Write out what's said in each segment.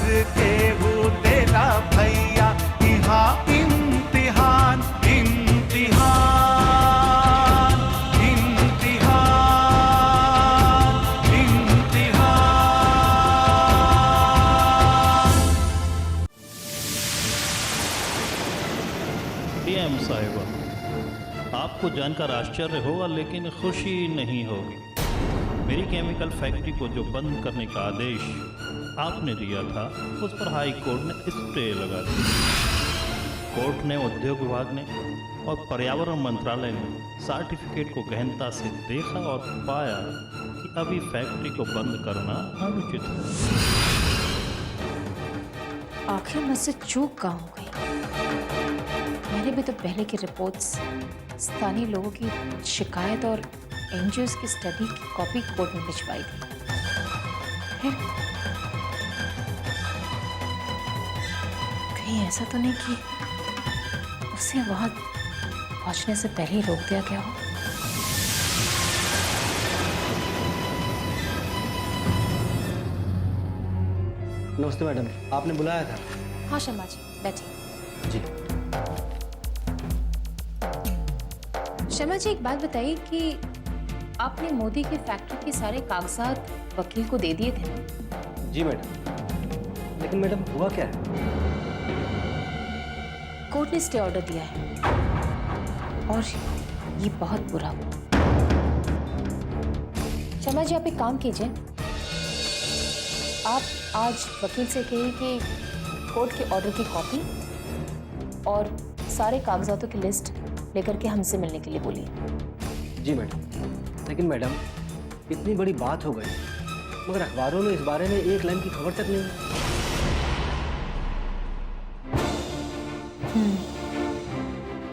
के वो तेरा भैया, यहाँ इम्तिहान इम्तिहान इम्तिहान इम्तिहान। डीएम साहिबा, आपको जानकर आश्चर्य होगा लेकिन खुशी नहीं होगी। मेरी केमिकल फैक्ट्री को जो बंद करने का आदेश आपने दिया था उस पर हाई कोर्ट ने स्टे लगा दिया। कोर्ट ने, उद्योग विभाग ने और पर्यावरण मंत्रालय ने सर्टिफिकेट को गहनता से देखा और पाया कि अभी फैक्ट्री को बंद करना अनुचित है। आखिर मुझसे चूक कहाँ हो गई? मैंने भी तो पहले की रिपोर्ट्स, स्थानीय लोगों की शिकायत और एनजीओ की स्टडी की कॉपी कोर्ट में भिजवाई थी। कहीं ऐसा तो नहीं कि उसे वहां पहुंचने से पहले ही रोक दिया गया हो? नमस्ते मैडम, आपने बुलाया था? हाँ शर्मा जी, बैठिए। जी। शर्मा जी, एक बात बताइए कि आपने मोदी की फैक्ट्री के सारे कागजात वकील को दे दिए थे ना? जी मैडम, लेकिन मैडम हुआ क्या है? कोर्ट ने स्टे ऑर्डर दिया है और ये बहुत बुरा हुआ। शर्मा जी, आप एक काम कीजिए, आप आज वकील से कहिए कि कोर्ट के ऑर्डर की कॉपी और सारे कागजातों की लिस्ट लेकर के हमसे मिलने के लिए बोलिए। जी मैडम, लेकिन मैडम इतनी बड़ी बात हो गई मगर अखबारों में इस बारे में एक लाइन की खबर तक नहीं।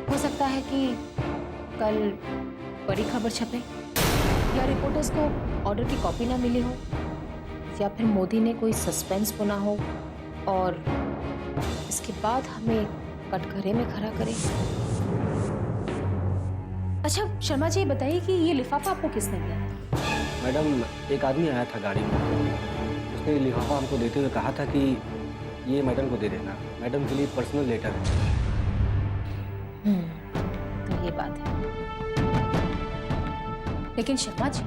हो सकता है कि कल बड़ी खबर छपे या रिपोर्टर्स को ऑर्डर की कॉपी ना मिली हो या फिर मोदी ने कोई सस्पेंस बुना हो और इसके बाद हमें कटघरे में खड़ा करे। अच्छा शर्मा जी, बताइए कि ये लिफाफा आपको किसने दिया? मैडम एक आदमी आया था गाड़ी में, उसने लिफाफा हमको देते हुए कहा था कि ये मैडम को दे देना, मैडम के लिए पर्सनल लेटर है। तो ये बात है। लेकिन शर्मा जी,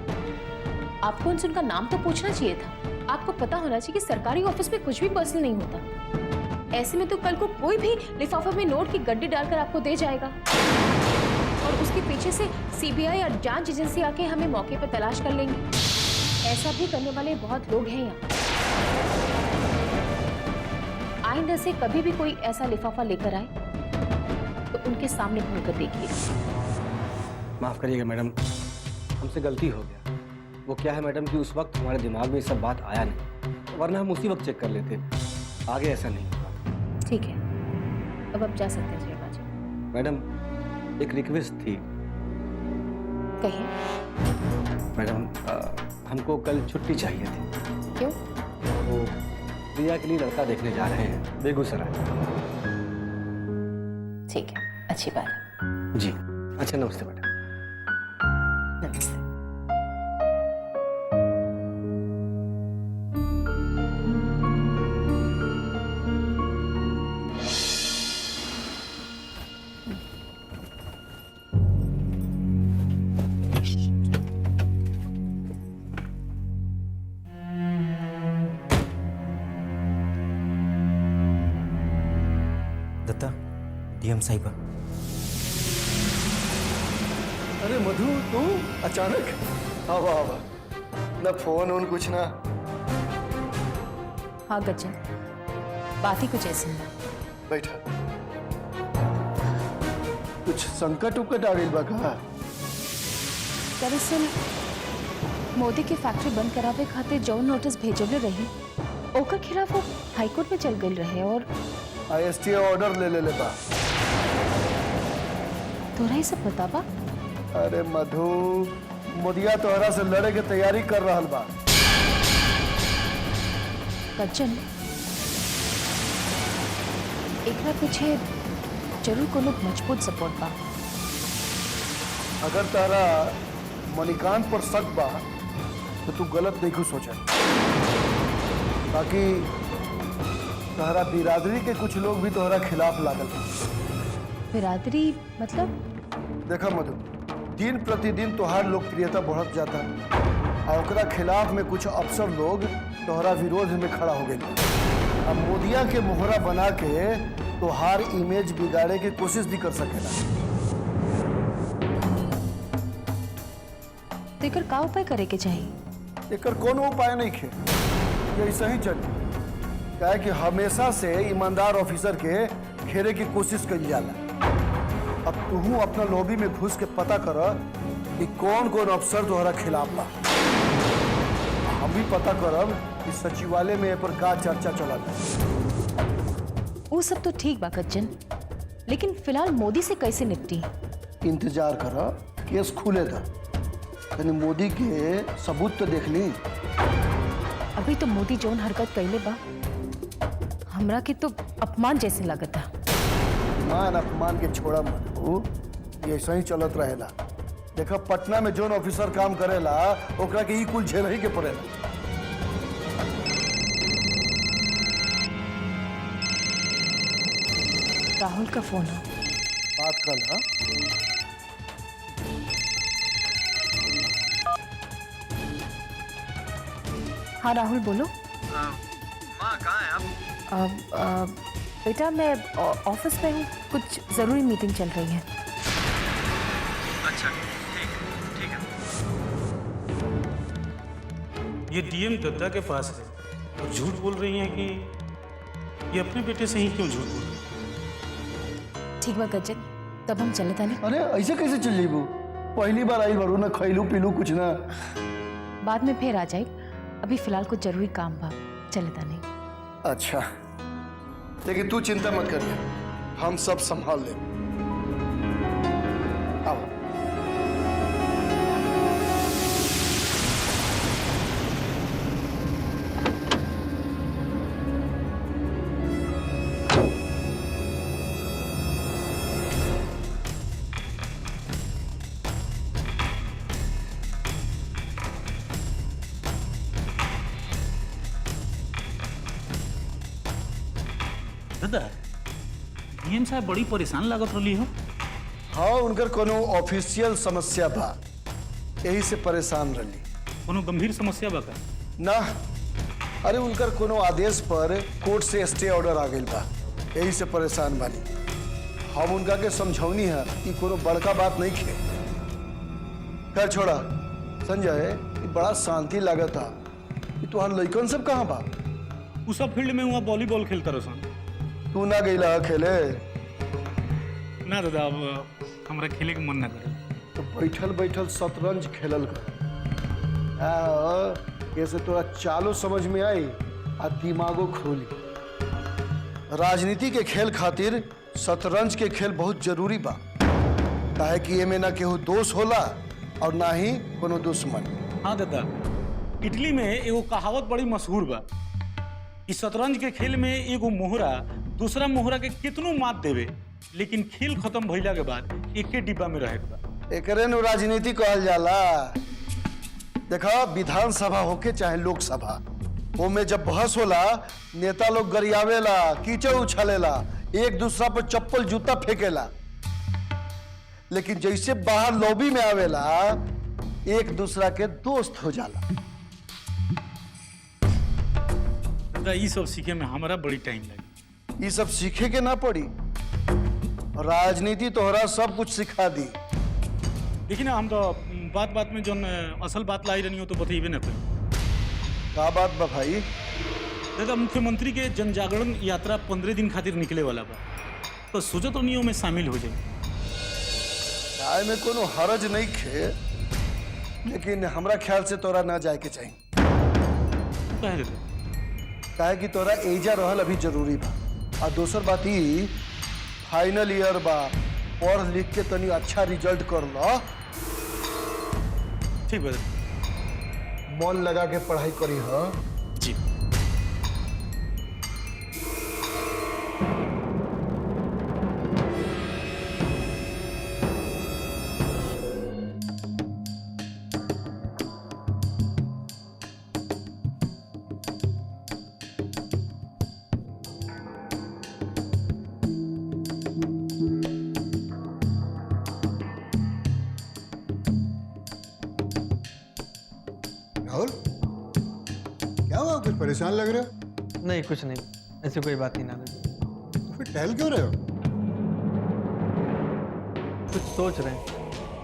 आपको उनसे उनका नाम तो पूछना चाहिए था। आपको पता होना चाहिए कि सरकारी ऑफिस में कुछ भी पर्सनल नहीं होता। ऐसे में तो कल को कोई भी लिफाफा में नोट की गड्डी डालकर आपको दे जाएगा और उसके पीछे से सीबीआई और जांच एजेंसी आके हमें मौके पर तलाश कर लेंगे। ऐसा भी करने वाले बहुत लोग हैं यहाँ। आइंदा से कभी भी कोई ऐसा लिफाफा लेकर आए तो उनके सामने खोलकर देखिए। माफ करिएगा मैडम, हमसे गलती हो गया। वो क्या है मैडम कि उस वक्त हमारे दिमाग में ये सब बात आया नहीं, वरना हम उसी वक्त चेक कर लेते। आगे ऐसा नहीं होगा। ठीक है, अब आप जा सकते हैं शर्मा जी। मैडम एक रिक्वेस्ट थी। कहिए। मैडम हमको कल छुट्टी चाहिए थी। क्यों? वो प्रिया के लिए लड़का देखने जा रहे हैं बेगूसराय। ठीक है, अच्छी बात है। जी अच्छा, नमस्ते मैडम। नमस्ते। दत्ता, डीएम साहिबा। अरे मधु, तू अचानक? आवा आवा, ना फोन वोन कुछ ना। हाँ गज्जन, बात ही कुछ ऐसी है। बैठा। कुछ संकट उकट आ गई बा का? दरअसल मोदी की फैक्ट्री बंद करावे खातिर जो नोटिस भेजले रही ओकर खिलाफ वो हाईकोर्ट में चल गई रहे और आईएसटीए ऑर्डर ले बा। तोरा ही सब पता बा? अरे मधु, मोदिया तोहरा से लड़े के तैयारी कर रहा बा। गज्जन, एकरा पीछे जरूर कोनो मजबूत सपोर्ट बा। अगर तारा मणिकांत पर शक बा तो तू गलत नहीं सोचा। बाकी तोहरा बिरादरी के कुछ लोग भी तोहरा खिलाफ लागल बा। बिरादरी मतलब? देखा मधु, दिन प्रतिदिन तोहार लोकप्रियता बढ़त जाता और ओकरा खिलाफ में कुछ अफसर लोग तोहरा विरोध में खड़ा हो गए। अब मोदिया के मोहरा बना के तोहार इमेज बिगाड़े के कोशिश भी कर सकेला। तो एकर का उपाय करे के चाहिए? एकर कोनो उपाय नहीं खे, ये ऐसा ही चली। काहे कि हमेशा से ईमानदार ऑफिसर के घेरे की कोशिश करी जाला। अब तू अपना लॉबी में घुस के पता कर कि कौन कौन अफसर तोहरा खिलाफ बा। हम भी पता करब कि सचिवालय में ए पर का चर्चा चलत है। वो सब तो ठीक बा कच्चन, लेकिन फिलहाल मोदी से कैसे निपटी? इंतजार कर, केस खुले था। यानी मोदी के सबूत तो देख ली। अभी तो मोदी जौन हरकत कैले बा, हमरा के तो अपमान जैसे लगता। मान अपमान के छोड़ा मत, ये ऐसा ही चलत रहेला। देखा पटना में जोन ऑफिसर काम करेला ओकरा के ई कुल झेल ही के पड़ेला। राहुल का फोन है। बात कर ला। हाँ राहुल बोलो। माँ कहाँ है आप? बेटा मैं ऑफिस में हूँ, कुछ ज़रूरी मीटिंग चल रही है। अच्छा ठीक है। ये डीएम दद्दा के पास है और झूठ बोल रही हैं कि ये अपने बेटे से ही क्यों झूठ बोल रही हैं? ठीक बा कच्चन, तब हम चले तानी। अरे ऐसे कैसे चल जाइबू? पहली बार आई बारू ना, खैलू पीलू कुछ ना। बाद में फिर आ जाए, अभी फिलहाल कुछ जरूरी काम बा, चले तानी। अच्छा, लेकिन तू चिंता मत करिए, हम सब संभाल ले। आओ। दादा, डीएम साहब बड़ी परेशान लागत रही हो। हाँ, उनकर कोनो ऑफिशियल समस्या बा, यही से परेशान रही। कोनो गंभीर समस्या बा का? ना, अरे उनकर कोनो आदेश पर कोर्ट से स्टे ऑर्डर आ गई बा, यही से परेशान बानी। हम उनका के समझौनी है कि कोनो बड़का बात नहीं खे। खैर छोड़ा संजय, ये बड़ा शांति लागत था कि तुहार लइकन सब कहाँ बा? उ सब फील्ड में वहाँ वॉलीबॉल खेलता रसन। तू ना गईला खेले? ना दादा, अब हमरा खेले के मन ना करे। तो बैठल बैठल शतरंज खेलल कर। ऐसे तोरा चालो समझ में आई आ दिमागो खोली। राजनीति के खेल खातिर शतरंज के खेल बहुत जरूरी बा, काहे कि एमे ना केहू दोष होला और ना ही कोनो दुश्मन। हाँ दादा, इटली में एगो कहावत बड़ी मशहूर बा कि शतरंज के खेल में एगो मोहरा दूसरा मोहरा के कितनो मात देवे, लेकिन खेल खत्म भइला के बाद एके डिब्बा में रहे के बा। एकरे नु राजनीति कहल जाला। देखा, विधानसभा होके चाहे लोकसभा, वो में जब बहस होला नेता लोग गरियावेला, कीचड़ उछालेला, एक दूसरा पर चप्पल जूता फेंकेला, लेकिन जैसे बाहर लॉबी में आवेला एक दूसरा के दोस्त हो जाला। दादा, ये सब सीखे में हमारा बड़ी टाइम लगी। ये सब सीखे के ना पड़ी, राजनीति तोहरा सब कुछ सिखा दी। देखिए ना, हम तो बात बात में जो असल बात लाई रहनी हो तो बतेबे ना करी। का बात बा भाई? दादा, मुख्यमंत्री के जन जागरण यात्रा 15 दिन खातिर निकले वाला बा, तो सोचत रहनी में शामिल हो जाए। राय में कोनो हरज नहीं खे, लेकिन हमरा ख्याल से तोरा ना जाए के चाहिए। कहे दादा? काहे कि तोरा एजा रहल अभी जरूरी बा, और दोसर बात ई फाइनल ईयर बा, पढ़ लिख के तनी अच्छा रिजल्ट कर लो। ठीक बा दादा। मन लगा के पढ़ाई करी। हाँ जी। परेशान लग रहे हो? नहीं कुछ नहीं, ऐसी कोई बात नहीं नाना जी। तो फिर टहल क्यों रहे हो? कुछ सोच रहे हैं।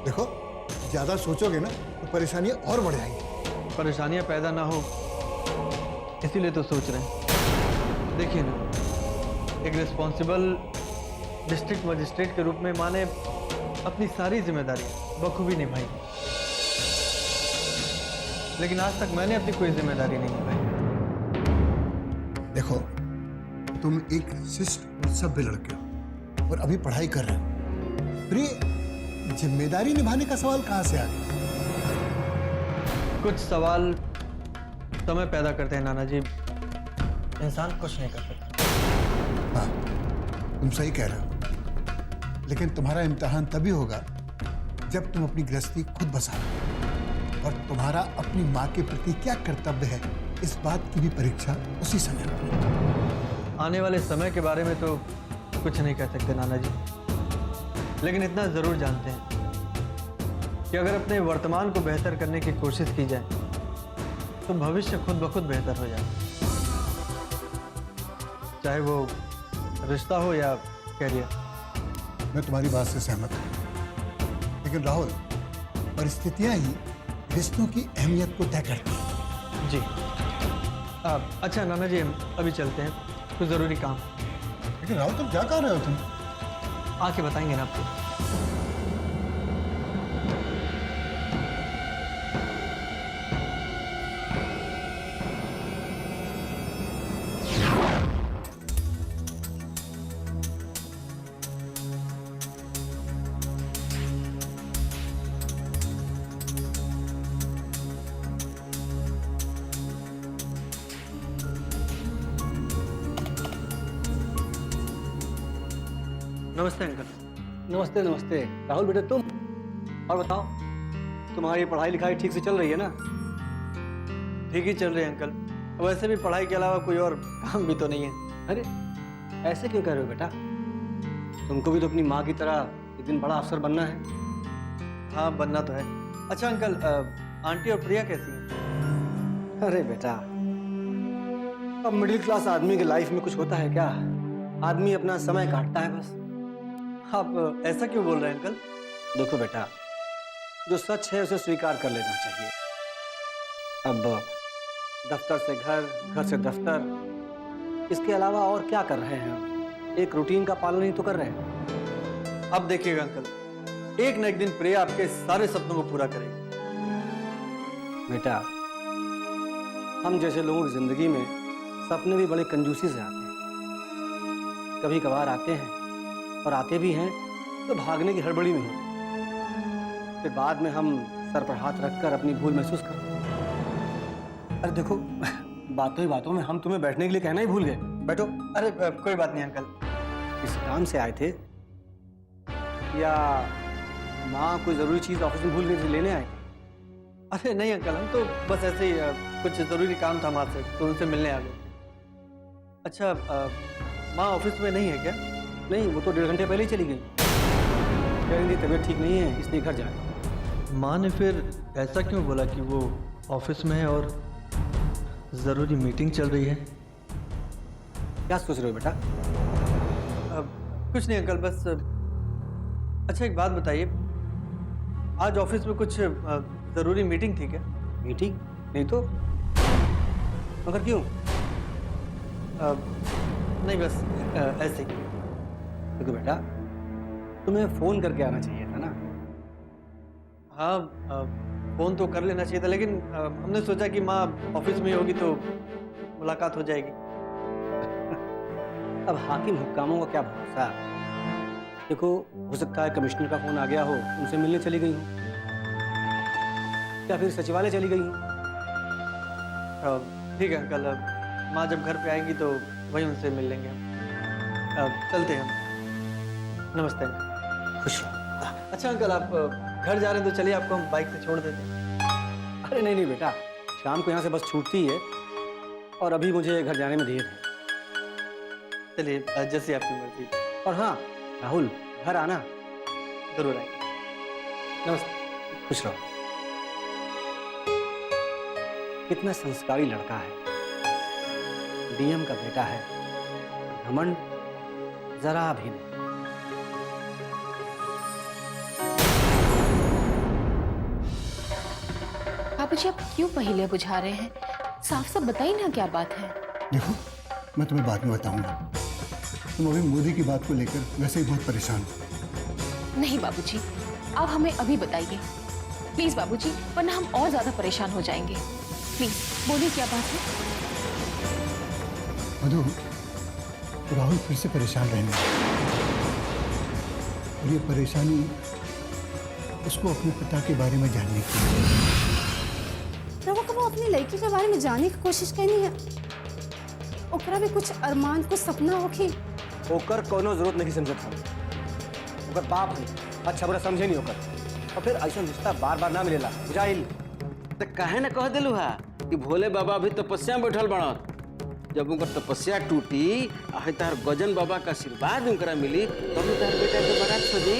देखो, ज्यादा सोचोगे ना तो परेशानियां और बढ़ जाएंगी। परेशानियां पैदा ना हो इसीलिए तो सोच रहे हैं। देखिए ना, एक रिस्पॉन्सिबल डिस्ट्रिक्ट मजिस्ट्रेट के रूप में माँ ने अपनी सारी जिम्मेदारी बखूबी निभाई, लेकिन आज तक मैंने अपनी कोई जिम्मेदारी नहीं निभाई। देखो, तुम एक शिष्ट और सभ्य लड़के हो और अभी पढ़ाई कर रहे हो। फिर ये जिम्मेदारी निभाने का सवाल कहाँ से आ गया? कुछ सवाल समय पैदा करते हैं नाना जी, इंसान कुछ नहीं कर सकता। हाँ, तुम सही कह रहे हो, लेकिन तुम्हारा इम्तिहान तभी होगा जब तुम अपनी गृहस्थी खुद बसा लो, और तुम्हारा अपनी माँ के प्रति क्या कर्तव्य है इस बात की भी परीक्षा उसी समय होगी। आने वाले समय के बारे में तो कुछ नहीं कह सकते नाना जी, लेकिन इतना जरूर जानते हैं कि अगर अपने वर्तमान को बेहतर करने की कोशिश की जाए तो भविष्य खुद ब खुद बेहतर हो जाए, चाहे वो रिश्ता हो या कैरियर। मैं तुम्हारी बात से सहमत हूँ, लेकिन राहुल, परिस्थितियां ही रिश्तों की अहमियत को तय करती हैं। जी अच्छा नाना जी, हम अभी चलते हैं, कुछ ज़रूरी काम। लेकिन राहुल, तुम क्या कर रहे हो? तुम आके बताएंगे ना आपको। नमस्ते अंकल। नमस्ते नमस्ते। राहुल बेटा, तुम और बताओ, तुम्हारी पढ़ाई लिखाई ठीक से चल रही है ना? ठीक ही चल रहे हैं अंकल, वैसे भी पढ़ाई के अलावा कोई और काम भी तो नहीं है। अरे ऐसे क्यों कह रहे हो बेटा? तुमको भी तो अपनी माँ की तरह एक दिन बड़ा अफसर बनना है। हाँ, बनना तो है। अच्छा अंकल, आंटी और प्रिया कैसी हैं? अरे बेटा, अब मिडिल क्लास आदमी के लाइफ में कुछ होता है क्या? आदमी अपना समय काटता है बस। आप ऐसा क्यों बोल रहे हैं अंकल? देखो बेटा, जो सच है उसे स्वीकार कर लेना चाहिए। अब दफ्तर से घर, घर से दफ्तर, इसके अलावा और क्या कर रहे हैं हम? एक रूटीन का पालन ही तो कर रहे हैं। अब देखिएगा अंकल, एक न एक दिन प्रिया आपके सारे सपनों को पूरा करेगी। बेटा, हम जैसे लोगों की जिंदगी में सपने भी बड़े कंजूसी से आते हैं। कभी कभार आते हैं और आते भी हैं तो भागने की हड़बड़ी में होते हैं, फिर बाद में हम सर पर हाथ रखकर अपनी भूल महसूस करते हैं। अरे देखो, बातों ही बातों में हम तुम्हें बैठने के लिए कहना ही भूल गए। बैठो। अरे कोई बात नहीं अंकल। इस काम से आए थे या माँ कोई जरूरी चीज ऑफिस में भूल गई थी, लेने आए? अरे नहीं अंकल, हम तो बस ऐसे ही कुछ जरूरी काम था माँ से, तो उनसे मिलने आ गए। अच्छा, माँ ऑफिस में नहीं है क्या? नहीं, वो तो 1.5 घंटे पहले ही चली गई। कह रही थी तबीयत ठीक नहीं है इसलिए घर जाए। माँ ने फिर ऐसा क्यों बोला कि वो ऑफिस में है और ज़रूरी मीटिंग चल रही है? क्या सोच रहे हो बेटा? कुछ नहीं अंकल, बस अच्छा एक बात बताइए, आज ऑफिस में कुछ ज़रूरी मीटिंग थी क्या? मीटिंग? नहीं तो, मगर क्यों? नहीं, बस ऐसे ही। देखो बेटा, तुम्हें फोन करके आना चाहिए था ना। हाँ, फ़ोन तो कर लेना चाहिए था, लेकिन हमने सोचा कि माँ ऑफिस में होगी तो मुलाकात हो जाएगी। अब हाकिम हुक्कामों का क्या भरोसा? देखो, हो सकता है कमिश्नर का फोन आ गया हो, उनसे मिलने चली गई हो, या फिर सचिवालय चली गई हो। ठीक है अंकल, माँ जब घर पे आएंगी तो वहीं उनसे मिल लेंगे हम। चलते हैं हम। नमस्ते अंकल। खुश रहो। अच्छा अंकल, आप घर जा रहे हैं तो चलिए आपको हम बाइक से छोड़ देते हैं। अरे नहीं नहीं बेटा, शाम को यहाँ से बस छूटती है और अभी मुझे घर जाने में देर है। चलिए, जैसे आपकी मर्जी। और हाँ राहुल, घर आना। जरूर आएंगे। नमस्ते। खुश रहो। कितना संस्कारी लड़का है, डीएम का बेटा है, घमंड जरा भी नहीं। बाबूजी आप क्यों पहेलियां बुझा रहे हैं? साफ साफ बताइए ना क्या बात है। देखो, मैं तुम्हें बाद में बताऊंगा। तुम अभी मोदी की बात को लेकर वैसे ही बहुत परेशान हो। नहीं बाबूजी, आप हमें अभी बताइए प्लीज बाबूजी, वरना हम और ज्यादा परेशान हो जाएंगे। प्लीज बोलिए क्या बात है। मधु, राहुल फिर से परेशान रहने लगा। और ये परेशानी उसको अपने पिता के बारे में जानने की है। रवा कबो अपनी लड़की के बारे में जानने की कोशिश करनी है। ओकरा भी कुछ अरमान, कुछ सपना होखी। ओकर कोनो जरूरत नहीं समझत हम। ओकर बाप है, अच्छा बुरा समझे नहीं ओकर। और फिर ऐसा रिश्ता बार बार ना मिलेला, बुझाइल। तो काहे न कह दिलू हा कि भोले बाबा अभी तपस्या में बैठल बड़त। जब उनकर तपस्या टूटी, तार गजन बाबा का आशीर्वाद उनकरा मिली, तब तार बेटा के बारात सजी।